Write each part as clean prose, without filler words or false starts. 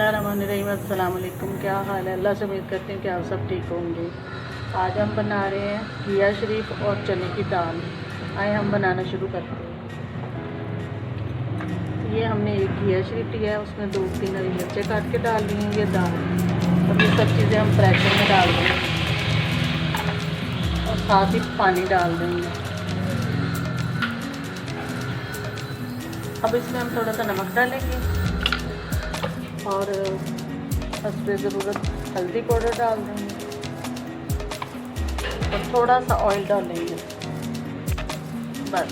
बिस्मिल्लाहिर्रहमानिर्रहीम। अस्सलाम वालेकुम। क्या हाल है? अल्लाह से उम्मीद करती हूँ कि आप सब ठीक होंगे। आज हम बना रहे हैं घिया शरीफ और चने की दाल। आए हम बनाना शुरू करते हैं। ये हमने एक घिया शरीफ लिया है, उसमें 2-3 हरी मिर्चें काट के डाल दी हैं। ये दाल और ये सब चीज़ें हम प्रेशर में डाल देंगे और साथ ही पानी डाल देंगे। अब इसमें हम थोड़ा सा नमक डालेंगे और हस्बे ज़रूरत हल्दी पाउडर डाल देंगे और थोड़ा सा ऑयल डालेंगे बस।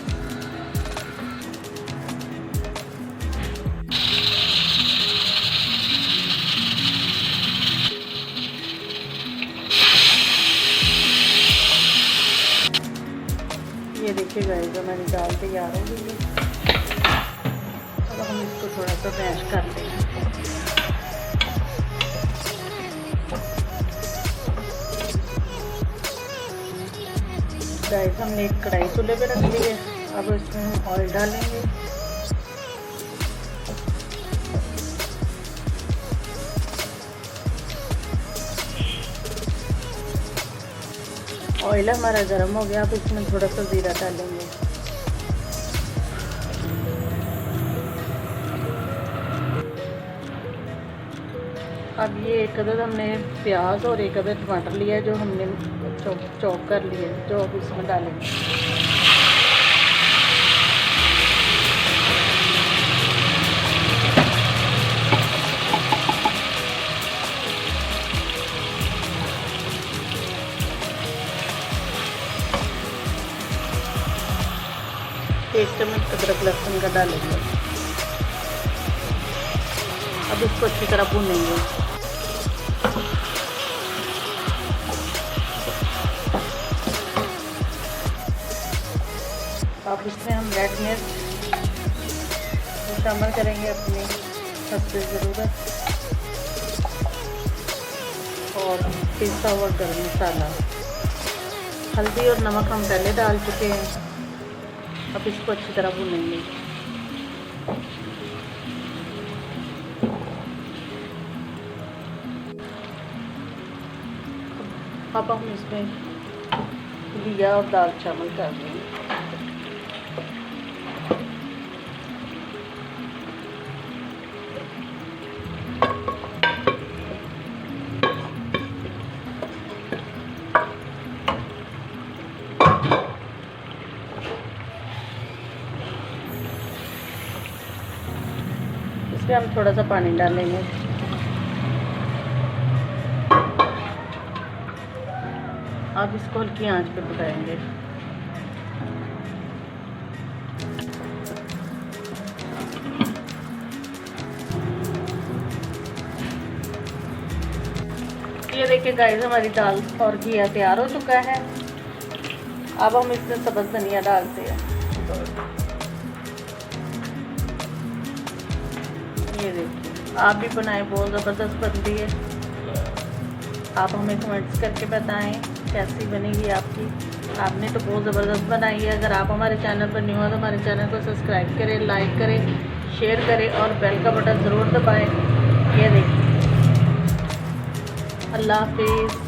ये देखिए गाइस, हमारी दाल तैयार हो गई है। अब हम इसको थोड़ा सा मैश कर लेंगे। गाइस, हमने एक कढ़ाई चूल्हे पे रख ली है। अब इसमें हम ऑयल डालेंगे। ऑयल हमारा गर्म हो गया। अब इसमें थोड़ा सा ज़ीरा डालेंगे। अब ये एक अदद हमने प्याज और एक अदद टमाटर लिया है, जो हमने चॉप कर लिए, जो अब इसमें डालेंगे। एक चम्मच अदरक लहसुन का डालेंगे। अब इसको अच्छी तरह भूनेंगे। अब इसमें हम रेड मिर्च शामिल करेंगे अपनी सबसे ज़रूरत, और पिसा हुआ गरम मसाला। हल्दी और नमक हम पहले डाल चुके हैं। अब इसको अच्छी तरह भूनेंगे। अब हम इसमें घिया और दाल शामिल कर देंगे। इसमें हम थोड़ा सा पानी डालेंगे। अब इसको हल्की आंच पे पकाएंगे। ये देखिए गाइस, हमारी दाल और घिया तैयार हो चुका है। अब हम इसमें सब्ज़ धनिया डालते हैं। ये देखिए, आप भी बनाएं, बहुत ज़बरदस्त बनती है। आप हमें कमेंट्स करके बताएं कैसी बनेगी आपकी। आपने तो बहुत ज़बरदस्त बनाई है। अगर आप हमारे चैनल पर न्यू हो तो हमारे चैनल को सब्सक्राइब करें, लाइक करें, शेयर करें और बेल का बटन ज़रूर दबाएं। ये देखिए, अल्लाह हाफिज़।